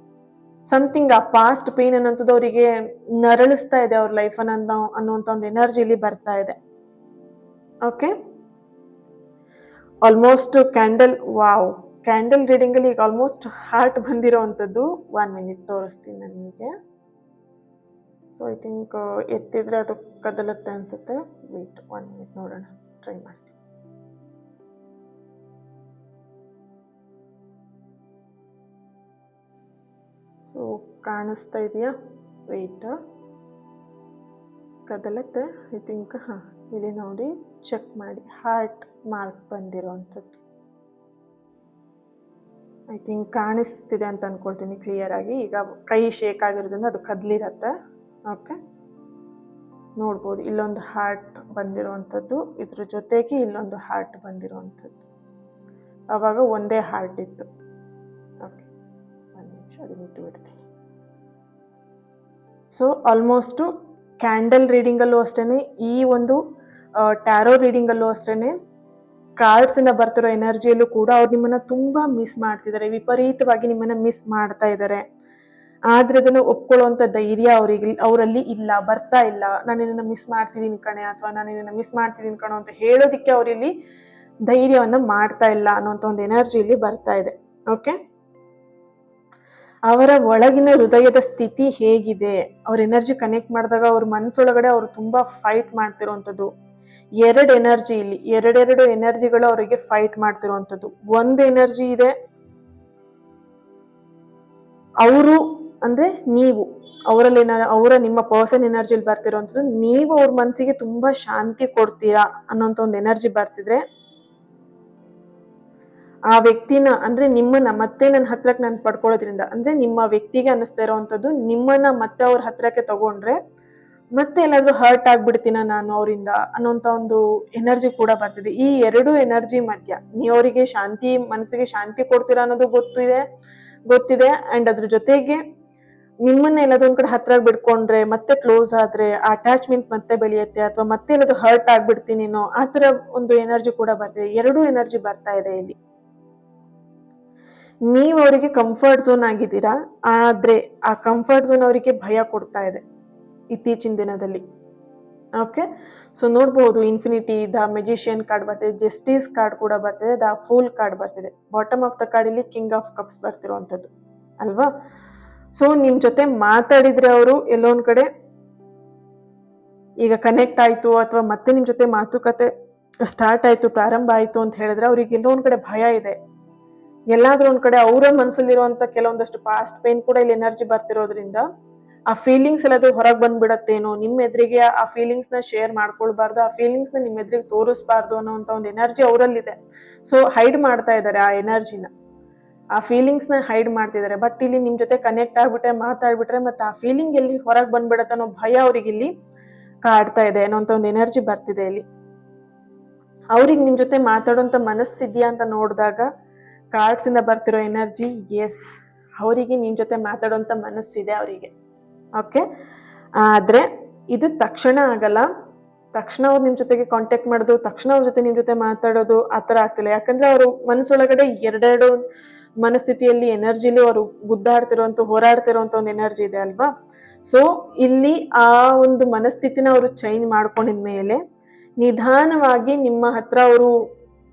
ಸಮಥಿಂಗ್ ಆ ಪಾಸ್ಟ್ ಪೇನ್ ಅನ್ನೋಂಥದ್ದು ಅವರಿಗೆ ನರಳಿಸ್ತಾ ಇದೆ ಅವ್ರ ಲೈಫ್ ಅನ್ನುವಂಥ ಒಂದು ಎನರ್ಜಿ ಇಲ್ಲಿ ಬರ್ತಾ ಇದೆ. ಓಕೆ, ಆಲ್ಮೋಸ್ಟ್ ಕ್ಯಾಂಡಲ್ ರೀಡಿಂಗ್ ಅಲ್ಲಿ ಈಗ ಆಲ್ಮೋಸ್ಟ್ ಹಾರ್ಟ್ ಬಂದಿರೋವಂಥದ್ದು. 1 ಮಿನಿಟ್ ತೋರಿಸ್ತೀನಿ ನಾನು ನಿಮಗೆ. ಸೊ ಐ ಥಿಂಕ್ ಎತ್ತಿದ್ರೆ ಅದು ಕದಲುತ್ತೆ ಅನ್ಸುತ್ತೆ. ವೇಟ್ 1 ಮಿನಿಟ್ ನೋಡೋಣ, ಟ್ರೈ ಮಾಡಿ. ಸೊ ಕಾಣಿಸ್ತಾ ಇದೆಯಾ? ವೇಟ್ ಕದಲತ್ತೆ ಐ ಥಿಂಕ್. ಇಲ್ಲಿ ನೋಡಿ, ಚೆಕ್ ಮಾಡಿ. ಹಾರ್ಟ್ ಮಾರ್ಕ್ ಬಂದಿರೋವಂಥದ್ದು ಐ ಥಿಂಕ್ ಕಾಣಿಸ್ತಿದೆ ಅಂತ ಅನ್ಕೊಳ್ತೀನಿ ಕ್ಲಿಯರ್ ಆಗಿ. ಈಗ ಕೈ ಶೇಕ್ ಆಗಿರೋದ್ರಿಂದ ಅದು ಕದಲಿರತ್ತೆ. ಓಕೆ, ನೋಡ್ಬೋದು ಇಲ್ಲೊಂದು ಹಾರ್ಟ್ ಬಂದಿರುವಂಥದ್ದು, ಇದ್ರ ಜೊತೆಗೆ ಇಲ್ಲೊಂದು ಹಾರ್ಟ್ ಬಂದಿರುವಂಥದ್ದು. ಆವಾಗ ಒಂದೇ ಹಾರ್ಟ್ ಇತ್ತು. ಓಕೆ, 1 ನಿಮಿಷ ಅದನ್ನ ಇಟ್ಟು ಬಿಡ್ತೀನಿ. ಸೊ ಆಲ್ಮೋಸ್ಟು ಕ್ಯಾಂಡಲ್ ರೀಡಿಂಗಲ್ಲೂ ಅಷ್ಟೇ, ಈ ಒಂದು ಟ್ಯಾರೋ ರೀಡಿಂಗಲ್ಲೂ ಅಷ್ಟೇ, ಕಾರ್ಡ್ಸಿಂದ ಬರ್ತಿರೋ ಎನರ್ಜಿಯಲ್ಲೂ ಕೂಡ ಅವ್ರು ನಿಮ್ಮನ್ನ ತುಂಬಾ ಮಿಸ್ ಮಾಡ್ತಿದ್ದಾರೆ, ವಿಪರೀತವಾಗಿ ನಿಮ್ಮನ್ನ ಮಿಸ್ ಮಾಡ್ತಾ ಇದ್ದಾರೆ. ಆದ್ರೆ ಅದನ್ನು ಒಪ್ಕೊಳ್ಳುವಂತ ಧೈರ್ಯ ಅವರಲ್ಲಿ ಇಲ್ಲ, ಬರ್ತಾ ಇಲ್ಲ. ನಾನು ಇದನ್ನ ಮಿಸ್ ಮಾಡ್ತಿದ್ದೀನಿ ಕಣೆ, ಅಥವಾ ನಾನು ಇದನ್ನ ಮಿಸ್ ಮಾಡ್ತಿದ್ದೀನಿ ಕಣೋ ಅಂತ ಹೇಳೋದಿಕ್ಕೆ ಅವರಲ್ಲಿ ಧೈರ್ಯವನ್ನ ಮಾಡ್ತಾ ಇಲ್ಲ ಅನ್ನೋಂಥ ಒಂದು ಎನರ್ಜಿ ಇಲ್ಲಿ ಬರ್ತಾ ಇದೆ. ಓಕೆ, ಅವರ ಒಳಗಿನ ಹೃದಯದ ಸ್ಥಿತಿ ಹೇಗಿದೆ, ಅವ್ರ ಎನರ್ಜಿ ಕನೆಕ್ಟ್ ಮಾಡಿದಾಗ ಅವ್ರ ಮನಸ್ಸೊಳಗಡೆ ಅವರು ತುಂಬಾ ಫೈಟ್ ಮಾಡ್ತಿರುವಂಥದ್ದು. 2 ಎನರ್ಜಿ ಇಲ್ಲಿ, ಎರಡೆರಡು ಎನರ್ಜಿಗಳು ಅವರಿಗೆ ಫೈಟ್ ಮಾಡ್ತಿರುವಂಥದ್ದು. ಒಂದು ಎನರ್ಜಿ ಇದೆ, ಅವರು ಅಂದ್ರೆ ನೀವು ಅವರಲ್ಲಿ ನಿಮ್ಮ ಪರ್ಸನ್ ಎನರ್ಜಿಲಿ ಬರ್ತಿರೋಂಥದ್ದು, ನೀವು ಅವ್ರ ಮನಸ್ಸಿಗೆ ತುಂಬಾ ಶಾಂತಿ ಕೊಡ್ತೀರಾ ಅನ್ನೋಂಥ ಒಂದು ಎನರ್ಜಿ ಬರ್ತಿದ್ರೆ, ಆ ವ್ಯಕ್ತಿನ ಅಂದ್ರೆ ನಿಮ್ಮನ್ನ ಮತ್ತೆ ನನ್ನ ಹತ್ರಕ್ಕೆ ನಾನು ಪಡ್ಕೊಳ್ಳೋದ್ರಿಂದ, ಅಂದ್ರೆ ನಿಮ್ಮ ವ್ಯಕ್ತಿಗೆ ಅನ್ನಿಸ್ತಾ ಇರೋವಂಥದ್ದು ನಿಮ್ಮನ್ನ ಮತ್ತೆ ಅವ್ರ ಹತ್ರಕ್ಕೆ ತಗೊಂಡ್ರೆ ಮತ್ತೆ ಎಲ್ಲಾದ್ರೂ ಹರ್ಟ್ ಆಗ್ಬಿಡ್ತೀನ ನಾನು ಅವರಿಂದ ಅನ್ನೋಂತ ಒಂದು ಎನರ್ಜಿ ಕೂಡ ಬರ್ತಿದೆ. ಈ ಎರಡು ಎನರ್ಜಿ ಮಧ್ಯ ನೀವರಿಗೆ ಶಾಂತಿ, ಮನಸ್ಸಿಗೆ ಶಾಂತಿ ಕೊಡ್ತೀರಾ ಅನ್ನೋದು ಗೊತ್ತಿದೆ ಅಂಡ್ ಅದ್ರ ಜೊತೆಗೆ ನಿಮ್ಮನ್ನ ಎಲ್ಲಾದ್ರೂ ಒಂದ್ ಕಡೆ ಹತ್ರ ಬಿಡ್ಕೊಂಡ್ರೆ ಮತ್ತೆ ಕ್ಲೋಸ್ ಆದ್ರೆ ಅಟ್ಯಾಚ್ಮೆಂಟ್ ಮತ್ತೆ ಬೆಳೆಯುತ್ತೆ, ಅಥವಾ ಮತ್ತೆ ಎಲ್ಲಾದ್ರೂ ಹರ್ಟ್ ಆಗ್ಬಿಡ್ತೀನೇನೋ ಆ ತರ ಒಂದು ಎನರ್ಜಿ ಕೂಡ ಬರ್ತಿದೆ. ಎರಡೂ ಎನರ್ಜಿ ಬರ್ತಾ ಇದೆ ಇಲ್ಲಿ. ನೀವು ಅವರಿಗೆ ಕಂಫರ್ಟ್ ಝೋನ್ ಆಗಿದ್ದೀರಾ, ಆದ್ರೆ ಆ ಕಂಫರ್ಟ್ ಝೋನ್ ಅವರಿಗೆ ಭಯ ಕೊಡ್ತಾ ಇದೆ ಇತ್ತೀಚಿನ ದಿನದಲ್ಲಿ. ಓಕೆ, ಸೊ ನೋಡ್ಬೋದು ಇನ್ಫಿನಿಟಿ, ದ ಮೆಜಿಷಿಯನ್ ಕಾರ್ಡ್ ಬರ್ತಿದೆ, ಜಸ್ಟಿಸ್ ಕಾರ್ಡ್ ಕೂಡ ಬರ್ತಿದೆ, ದ ಫೂಲ್ ಕಾರ್ಡ್ ಬರ್ತಿದೆ. ಬಾಟಮ್ ಆಫ್ ದ ಕಾರ್ಡ್ ಇಲ್ಲಿ ಕಿಂಗ್ ಆಫ್ ಕಪ್ಸ್ ಬರ್ತಿರುವಂಥದ್ದು ಅಲ್ವಾ. ಸೊ ನಿಮ್ ಜೊತೆ ಮಾತಾಡಿದ್ರೆ ಅವರು ಎಲ್ಲೊಂದ್ ಕಡೆ ಈಗ ಕನೆಕ್ಟ್ ಆಯ್ತು, ಅಥವಾ ಮತ್ತೆ ನಿಮ್ ಜೊತೆ ಮಾತುಕತೆ ಸ್ಟಾರ್ಟ್ ಆಯ್ತು, ಪ್ರಾರಂಭ ಆಯ್ತು ಅಂತ ಹೇಳಿದ್ರೆ ಅವ್ರಿಗೆ ಎಲ್ಲೋ ಒಂದ್ ಕಡೆ ಭಯ ಇದೆ. ಎಲ್ಲಾದ್ರೂ ಒಂದ್ ಕಡೆ ಅವರ ಮನಸ್ಸಲ್ಲಿರುವಂತ ಕೆಲವೊಂದಷ್ಟು ಪಾಸ್ಟ್ ಪೇನ್ ಕೂಡ ಇಲ್ಲಿ ಎನರ್ಜಿ ಬರ್ತಿರೋದ್ರಿಂದ ಆ ಫೀಲಿಂಗ್ಸ್ ಎಲ್ಲಾದ್ರೂ ಹೊರಗೆ ಬಂದ್ಬಿಡತ್ತೇನೋ, ನಿಮ್ಮ ಎದುರಿಗೆ ಆ ಫೀಲಿಂಗ್ಸ್ ನ ಶೇರ್ ಮಾಡ್ಕೊಳ್ಬಾರ್ದು, ಆ ಫೀಲಿಂಗ್ಸ್ ನ ನಿಮ್ಮ ಎದುರಿಗೆ ತೋರಿಸ್ಬಾರ್ದು ಅನ್ನೋಂತ ಒಂದು ಎನರ್ಜಿ ಅವರಲ್ಲಿದೆ. ಸೊ ಹೈಡ್ ಮಾಡ್ತಾ ಇದ್ದಾರೆ ಆ ಎನರ್ಜಿನ, ಆ ಫೀಲಿಂಗ್ಸ್ ನ ಹೈಡ್ ಮಾಡ್ತಿದ್ದಾರೆ. ಬಟ್ ಇಲ್ಲಿ ನಿಮ್ ಜೊತೆ ಕನೆಕ್ಟ್ ಆಗ್ಬಿಟ್ರೆ, ಮಾತಾಡ್ಬಿಟ್ರೆ ಮತ್ತೆ ಆ ಫೀಲಿಂಗ್ ಎಲ್ಲಿ ಹೊರಗೆ ಬಂದ್ಬಿಡತ್ತೆ ಅನ್ನೋ ಭಯ ಅವ್ರಿಗೆ ಇಲ್ಲಿ ಕಾಡ್ತಾ ಇದೆ ಅನ್ನೋಂತ ಒಂದು ಎನರ್ಜಿ ಬರ್ತಿದೆ ಇಲ್ಲಿ. ಅವ್ರಿಗೆ ನಿಮ್ ಜೊತೆ ಮಾತಾಡುವಂತ ಮನಸ್ಸಿದ್ಯಾ ಅಂತ ನೋಡಿದಾಗ ಕಾರ್ಡ್ಸ್ ಇಂದ ಬರ್ತಿರೋ ಎನರ್ಜಿ ಎಸ್, ಅವರಿಗೆ ನಿಮ್ ಜೊತೆ ಮಾತಾಡುವಂತ ಮನಸ್ಸಿದೆ ಅವರಿಗೆ. ಓಕೆ, ಆದ್ರೆ ಇದು ತಕ್ಷಣ ಆಗಲ್ಲ. ತಕ್ಷಣ ಅವ್ರು ನಿಮ್ ಜೊತೆಗೆ ಕಾಂಟ್ಯಾಕ್ಟ್ ಮಾಡೋದು, ತಕ್ಷಣ ಅವ್ರ ಜೊತೆ ನಿಮ್ ಜೊತೆ ಮಾತಾಡೋದು ಆತರ ಆಗ್ತಿಲ್ಲ. ಯಾಕಂದ್ರೆ ಅವರು ಮನಸ್ಸೊಳಗಡೆ ಎರಡೆರಡು ಮನಸ್ಥಿತಿಯಲ್ಲಿ ಎನರ್ಜಿಲಿ ಅವರು ಗುದ್ದಾಡ್ತಿರುವಂತ, ಹೋರಾಡ್ತಿರುವಂತ ಒಂದು ಎನರ್ಜಿ ಇದೆ ಅಲ್ವಾ. ಸೊ ಇಲ್ಲಿ ಆ ಒಂದು ಮನಸ್ಥಿತಿನ ಅವರು ಚೇಂಜ್ ಮಾಡ್ಕೊಂಡಿದ್ಮೇಲೆ ನಿಧಾನವಾಗಿ ನಿಮ್ಮ ಹತ್ರ ಅವರು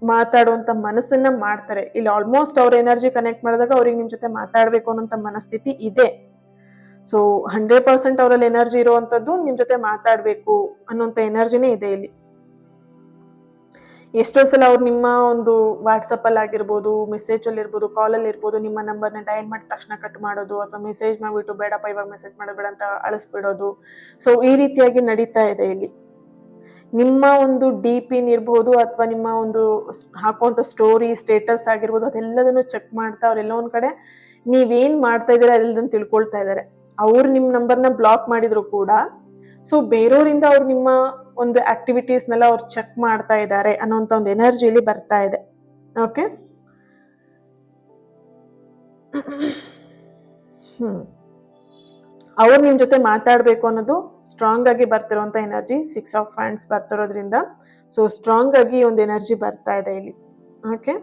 ಮಾತಾಡುವಂತ ಮನಸ್ಸನ್ನ ಮಾಡ್ತಾರೆ. ಇಲ್ಲಿ ಆಲ್ಮೋಸ್ಟ್ ಅವ್ರ ಎನರ್ಜಿ ಕನೆಕ್ಟ್ ಮಾಡಿದಾಗ ಅವ್ರಿಗೆ ನಿಮ್ ಜೊತೆ ಮಾತಾಡ್ಬೇಕು ಅನ್ನೋಂತ ಮನಸ್ಥಿತಿ ಇದೆ. ಸೊ 100% ಅವರಲ್ಲಿ ಎನರ್ಜಿ ಇರುವಂತದ್ದು ನಿಮ್ ಜೊತೆ ಮಾತಾಡ್ಬೇಕು ಅನ್ನೋಂತ ಎನರ್ಜಿನೇ ಇದೆ ಇಲ್ಲಿ. ಎಷ್ಟೋ ಸಲ ಅವ್ರು ನಿಮ್ಮ ಒಂದು ವಾಟ್ಸಪ್ ಅಲ್ಲಿ ಆಗಿರ್ಬೋದು, ಮೆಸೇಜ್ ಅಲ್ಲಿ ಇರ್ಬೋದು, ಕಾಲ್ ಅಲ್ಲಿ ಇರ್ಬೋದು, ನಿಮ್ಮ ನಂಬರ್ನ ಡಯಲ್ ಮಾಡಿದ ತಕ್ಷಣ ಕಟ್ ಮಾಡೋದು, ಅಥವಾ ಮೆಸೇಜ್ ಮಾಡ್ಬಿಟ್ಟು ಬೇಡಪ್ಪ ಇವಾಗ ಮೆಸೇಜ್ ಮಾಡಬೇಡ ಅಂತ ಅಳಿಸ್ಬಿಡೋದು. ಸೊ ಈ ರೀತಿಯಾಗಿ ನಡೀತಾ ಇದೆ ಇಲ್ಲಿ. ನಿಮ್ಮ ಒಂದು ಡಿಪಿನ್ ಇರ್ಬೋದು, ಅಥವಾ ನಿಮ್ಮ ಒಂದು ಹಾಕುವಂತ ಸ್ಟೋರಿ ಸ್ಟೇಟಸ್ ಆಗಿರ್ಬೋದು, ಅದೆಲ್ಲದನ್ನು ಚೆಕ್ ಮಾಡ್ತಾ ಅವ್ರೆಲ್ಲ ಒಂದ್ ಕಡೆ ನೀವೇನ್ ಮಾಡ್ತಾ ಇದ್ದೀರಾ ಅದೆಲ್ಲದನ್ನು ತಿಳ್ಕೊಳ್ತಾ ಇದ್ದಾರೆ. ಅವ್ರು ನಿಮ್ ನಂಬರ್ನ ಬ್ಲಾಕ್ ಮಾಡಿದ್ರು ಕೂಡ ಸೊ ಬೇರೆಯವರಿಂದ ಅವ್ರು ನಿಮ್ಮ ಒಂದು ಆಕ್ಟಿವಿಟೀಸ್ನೆಲ್ಲ ಅವ್ರು ಚೆಕ್ ಮಾಡ್ತಾ ಇದ್ದಾರೆ ಅನ್ನೋಂಥ ಒಂದು ಎನರ್ಜಿಲಿ ಬರ್ತಾ ಇದೆ. ಓಕೆ, ಅವ್ರು ನಿಮ್ ಜೊತೆ ಮಾತಾಡ್ಬೇಕು ಅನ್ನೋದು ಸ್ಟ್ರಾಂಗ್ ಆಗಿ ಬರ್ತಿರುವಂತ ಎನರ್ಜಿ 6 ಆಫ್ ಹ್ಯಾಂಡ್ಸ್ ಬರ್ತಿರೋದ್ರಿಂದ ಸೊ ಸ್ಟ್ರಾಂಗ್ ಆಗಿ ಒಂದು ಎನರ್ಜಿ ಬರ್ತಾ ಇದೆ ಇಲ್ಲಿ. ಓಕೆ,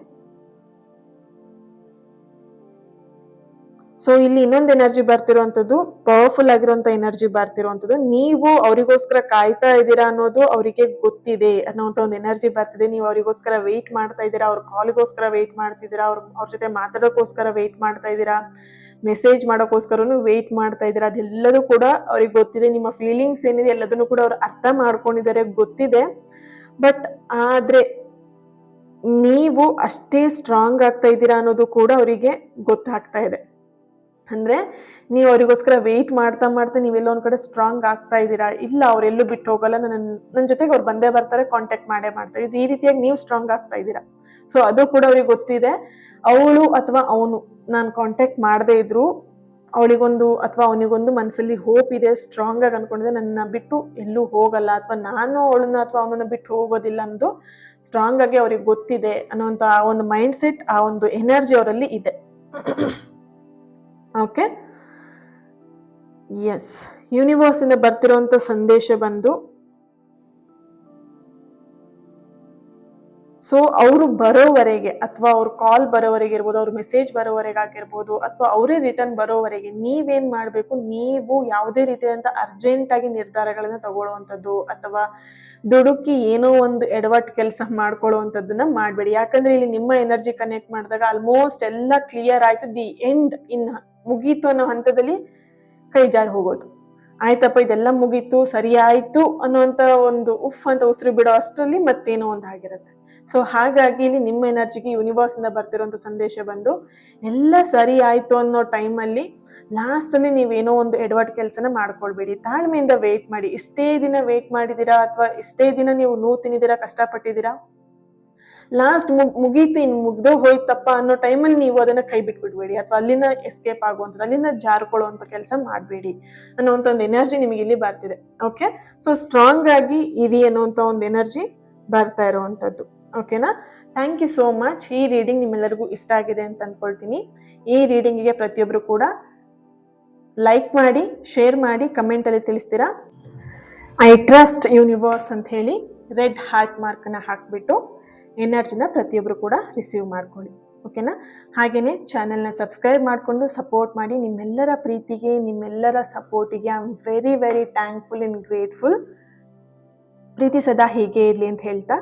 ಸೊ ಇಲ್ಲಿ ಇನ್ನೊಂದು ಎನರ್ಜಿ ಬರ್ತಿರುವಂತದ್ದು ಪವರ್ಫುಲ್ ಆಗಿರುವಂತ ಎನರ್ಜಿ ಬರ್ತಿರುವಂತದ್ದು. ನೀವು ಅವರಿಗೋಸ್ಕರ ಕಾಯ್ತಾ ಇದ್ದೀರಾ ಅನ್ನೋದು ಅವರಿಗೆ ಗೊತ್ತಿದೆ ಅನ್ನೋಂತ ಒಂದು ಎನರ್ಜಿ ಬರ್ತಿದೆ. ನೀವು ಅವರಿಗೋಸ್ಕರ ವೆಯ್ಟ್ ಮಾಡ್ತಾ ಇದ್ದೀರಾ, ಅವ್ರ ಕಾಲ್ಗೋಸ್ಕರ ವೆಯ್ಟ್ ಮಾಡ್ತಿದ್ದೀರಾ, ಅವ್ರ ಜೊತೆ ಮಾತಾಡೋಕೋಸ್ಕರ ವೆಯ್ಟ್ ಮಾಡ್ತಾ ಇದ್ದೀರಾ, ಮೆಸೇಜ್ ಮಾಡೋಕೋಸ್ಕರನು ವೆಯ್ಟ್ ಮಾಡ್ತಾ ಇದ್ದೀರಾ. ಅದೆಲ್ಲದೂ ಕೂಡ ಅವ್ರಿಗೆ ಗೊತ್ತಿದೆ. ನಿಮ್ಮ ಫೀಲಿಂಗ್ಸ್ ಏನಿದೆ ಎಲ್ಲದನ್ನು ಕೂಡ ಅವ್ರು ಅರ್ಥ ಮಾಡ್ಕೊಂಡಿದ್ದಾರೆ, ಗೊತ್ತಿದೆ. ಬಟ್ ಆದ್ರೆ ನೀವು ಅಷ್ಟೇ ಸ್ಟ್ರಾಂಗ್ ಆಗ್ತಾ ಇದ್ದೀರಾ ಅನ್ನೋದು ಕೂಡ ಅವರಿಗೆ ಗೊತ್ತಾಗ್ತಾ ಇದೆ. ಅಂದ್ರೆ ನೀವು ಅವರಿಗೋಸ್ಕರ ವೆಯ್ಟ್ ಮಾಡ್ತಾ ಮಾಡ್ತಾ ನೀವೆಲ್ಲ ಒಂದ್ ಕಡೆ ಸ್ಟ್ರಾಂಗ್ ಆಗ್ತಾ ಇದ್ದೀರಾ. ಇಲ್ಲ ಅವ್ರೆಲ್ಲೂ ಬಿಟ್ಟು ಹೋಗಲ್ಲ, ನನ್ನ ಜೊತೆಗೆ ಅವ್ರು ಬಂದೇ ಬರ್ತಾರೆ, ಕಾಂಟ್ಯಾಕ್ಟ್ ಮಾಡೇ ಮಾಡ್ತಾರೆ, ಇದು ಈ ರೀತಿಯಾಗಿ ನೀವು ಸ್ಟ್ರಾಂಗ್ ಆಗ್ತಾ ಇದ್ದೀರಾ. ಸೊ ಅದು ಕೂಡ ಅವ್ರಿಗೆ ಗೊತ್ತಿದೆ. ಅವಳು ಅಥವಾ ಅವನು ನಾನು ಕಾಂಟ್ಯಾಕ್ಟ್ ಮಾಡದೇ ಇದ್ರು ಅವಳಿಗೊಂದು ಅಥವಾ ಅವನಿಗೊಂದು ಮನಸ್ಸಲ್ಲಿ ಹೋಪ್ ಇದೆ, ಸ್ಟ್ರಾಂಗ್ ಆಗಿ ಅನ್ಕೊಂಡಿದೆ, ನನ್ನ ಬಿಟ್ಟು ಎಲ್ಲೂ ಹೋಗಲ್ಲ, ಅಥವಾ ನಾನು ಅವಳನ್ನ ಅಥವಾ ಅವನನ್ನ ಬಿಟ್ಟು ಹೋಗೋದಿಲ್ಲ ಅನ್ನೋದು ಸ್ಟ್ರಾಂಗ್ ಆಗಿ ಅವ್ರಿಗೆ ಗೊತ್ತಿದೆ ಅನ್ನೋಂಥ ಒಂದು ಮೈಂಡ್ ಸೆಟ್, ಆ ಒಂದು ಎನರ್ಜಿ ಅವರಲ್ಲಿ ಇದೆ. ಓಕೆ, ಎಸ್, ಯೂನಿವರ್ಸ್ ಇಂದ ಬರ್ತಿರುವಂತ ಸಂದೇಶ ಬಂದು ಸೊ ಅವರು ಬರೋವರೆಗೆ, ಅಥವಾ ಅವ್ರ ಕಾಲ್ ಬರೋವರೆಗೆ ಇರ್ಬೋದು, ಅವ್ರ ಮೆಸೇಜ್ ಬರೋವರೆಗೆ ಆಗಿರ್ಬೋದು, ಅಥವಾ ಅವರೇ ರಿಟರ್ನ್ ಬರೋವರೆಗೆ ನೀವೇನ್ ಮಾಡ್ಬೇಕು, ನೀವು ಯಾವುದೇ ರೀತಿಯಾದಂತ ಅರ್ಜೆಂಟ್ ಆಗಿ ನಿರ್ಧಾರಗಳನ್ನ ತಗೊಳ್ಳುವಂಥದ್ದು ಅಥವಾ ದುಡುಕಿ ಏನೋ ಒಂದು ಎಡವಟ್ ಕೆಲಸ ಮಾಡ್ಕೊಳ್ಳುವಂಥದ್ದನ್ನ ಮಾಡ್ಬೇಡಿ. ಯಾಕಂದ್ರೆ ಇಲ್ಲಿ ನಿಮ್ಮ ಎನರ್ಜಿ ಕನೆಕ್ಟ್ ಮಾಡಿದಾಗ ಆಲ್ಮೋಸ್ಟ್ ಎಲ್ಲ ಕ್ಲಿಯರ್ ಆಯ್ತು, ದಿ ಎಂಡ್ ಇನ್ ಮುಗೀತು ಅನ್ನೋ ಹಂತದಲ್ಲಿ ಕೈ ಜಾರಿ ಹೋಗೋದು. ಆಯ್ತಪ್ಪ ಇದೆಲ್ಲ ಮುಗೀತು, ಸರಿ ಆಯ್ತು ಅನ್ನುವಂತ ಒಂದು ಉಫ್ ಅಂತ ಉಸಿರು ಬಿಡೋ ಅಷ್ಟರಲ್ಲಿ ಮತ್ತೇನೋ ಒಂದು ಆಗಿರುತ್ತೆ. ಸೊ ಹಾಗಾಗಿ ಇಲ್ಲಿ ನಿಮ್ಮ ಎನರ್ಜಿಗೆ ಯೂನಿವರ್ಸ್ ಇಂದ ಬರ್ತಿರುವಂತ ಸಂದೇಶ ಬಂದು ಎಲ್ಲ ಸರಿ ಆಯ್ತು ಅನ್ನೋ ಟೈಮಲ್ಲಿ ಲಾಸ್ಟ್ ಅಲ್ಲಿ ನೀವೇನೋ ಒಂದು ಎಡವಟ್ ಕೆಲಸನ ಮಾಡ್ಕೊಳ್ಬೇಡಿ, ತಾಳ್ಮೆಯಿಂದ ವೇಟ್ ಮಾಡಿ. ಇಷ್ಟೇ ದಿನ ವೇಟ್ ಮಾಡಿದೀರಾ, ಅಥವಾ ಇಷ್ಟೇ ದಿನ ನೀವು ನೋವು ತಿನ್ನಿದ್ದೀರಾ, ಕಷ್ಟಪಟ್ಟಿದ್ದೀರಾ, ಲಾಸ್ಟ್ ಮುಗೀತು, ಇನ್ನು ಮುಗ್ದೋ ಹೋಯ್ತಪ್ಪ ಅನ್ನೋ ಟೈಮಲ್ಲಿ ನೀವು ಅದನ್ನು ಕೈ ಬಿಟ್ಬಿಡ್ಬೇಡಿ, ಅಥವಾ ಅಲ್ಲಿಂದ ಎಸ್ಕೇಪ್ ಆಗುವಂಥದ್ದು, ಅಲ್ಲಿಂದ ಜಾರ್ಕೊಳ್ಳುವಂಥ ಕೆಲಸ ಮಾಡಬೇಡಿ ಅನ್ನೋವಂಥ ಒಂದು ಎನರ್ಜಿ ನಿಮಗೆ ಇಲ್ಲಿ ಬರ್ತಿದೆ. ಓಕೆ, ಸೊ ಸ್ಟ್ರಾಂಗ್ ಆಗಿ ಇರಿ ಅನ್ನೋವಂಥ ಒಂದು ಎನರ್ಜಿ ಬರ್ತಾ ಇರೋವಂಥದ್ದು. ಓಕೆನಾ? Thank you so much. ಈ ರೀಡಿಂಗ್ ನಿಮ್ಮೆಲ್ಲರಿಗೂ ಇಷ್ಟ ಆಗಿದೆ ಅಂತ ಅಂದ್ಕೊಳ್ತೀನಿ. ಈ ರೀಡಿಂಗಿಗೆ ಪ್ರತಿಯೊಬ್ಬರು ಕೂಡ ಲೈಕ್ ಮಾಡಿ, ಶೇರ್ ಮಾಡಿ, ಕಮೆಂಟಲ್ಲಿ ತಿಳಿಸ್ತೀರಾ. ಐ ಟ್ರಸ್ಟ್ ಯೂನಿವರ್ಸ್ ಅಂತ ಹೇಳಿ ರೆಡ್ ಹಾರ್ಟ್ ಮಾರ್ಕನ್ನು ಹಾಕಿಬಿಟ್ಟು ಎನರ್ಜಿನ ಪ್ರತಿಯೊಬ್ಬರು ಕೂಡ ರಿಸೀವ್ ಮಾಡ್ಕೊಳ್ಳಿ. ಓಕೆನಾ? ಹಾಗೆಯೇ ಚಾನೆಲ್ನ ಸಬ್ಸ್ಕ್ರೈಬ್ ಮಾಡಿಕೊಂಡು ಸಪೋರ್ಟ್ ಮಾಡಿ. ನಿಮ್ಮೆಲ್ಲರ ಪ್ರೀತಿಗೆ, ನಿಮ್ಮೆಲ್ಲರ ಸಪೋರ್ಟಿಗೆ I am very very thankful and grateful. ಪ್ರೀತಿ ಸದಾ ಹೀಗೆ ಇರಲಿ ಅಂತ ಹೇಳ್ತಾ,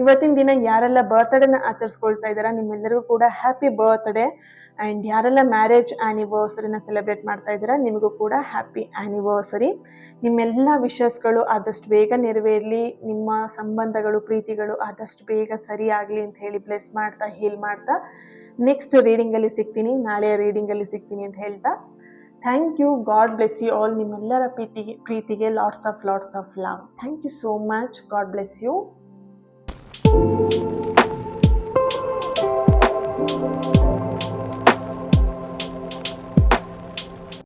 ಇವತ್ತಿನ ದಿನ ಯಾರೆಲ್ಲ ಬರ್ತ್ಡೇನ ಆಚರಿಸ್ಕೊಳ್ತಾ ಇದ್ದಾರಾ ನಿಮ್ಮೆಲ್ಲರಿಗೂ ಕೂಡ ಹ್ಯಾಪಿ ಬರ್ತ್ಡೇ. ಆ್ಯಂಡ್ ಯಾರೆಲ್ಲ ಮ್ಯಾರೇಜ್ ಆ್ಯನಿವರ್ಸರಿನ ಸೆಲೆಬ್ರೇಟ್ ಮಾಡ್ತಾ ಇದ್ದೀರಾ ನಿಮಗೂ ಕೂಡ ಹ್ಯಾಪಿ ಆ್ಯನಿವರ್ಸರಿ. ನಿಮ್ಮೆಲ್ಲ ವಿಷಸ್ಗಳು ಆದಷ್ಟು ಬೇಗ ನೆರವೇರಲಿ, ನಿಮ್ಮ ಸಂಬಂಧಗಳು, ಪ್ರೀತಿಗಳು ಆದಷ್ಟು ಬೇಗ ಸರಿಯಾಗಲಿ ಅಂತ ಹೇಳಿ ಬ್ಲೆಸ್ ಮಾಡ್ತಾ, ಹೀಲ್ ಮಾಡ್ತಾ ನೆಕ್ಸ್ಟ್ ರೀಡಿಂಗಲ್ಲಿ ಸಿಗ್ತೀನಿ, ನಾಳೆಯ ರೀಡಿಂಗಲ್ಲಿ ಸಿಗ್ತೀನಿ ಅಂತ ಹೇಳ್ತಾ, thank you. God bless you all. ನಿಮ್ಮೆಲ್ಲರ ಪ್ರೀತಿಗೆ lots of love. Thank you so much. God bless you.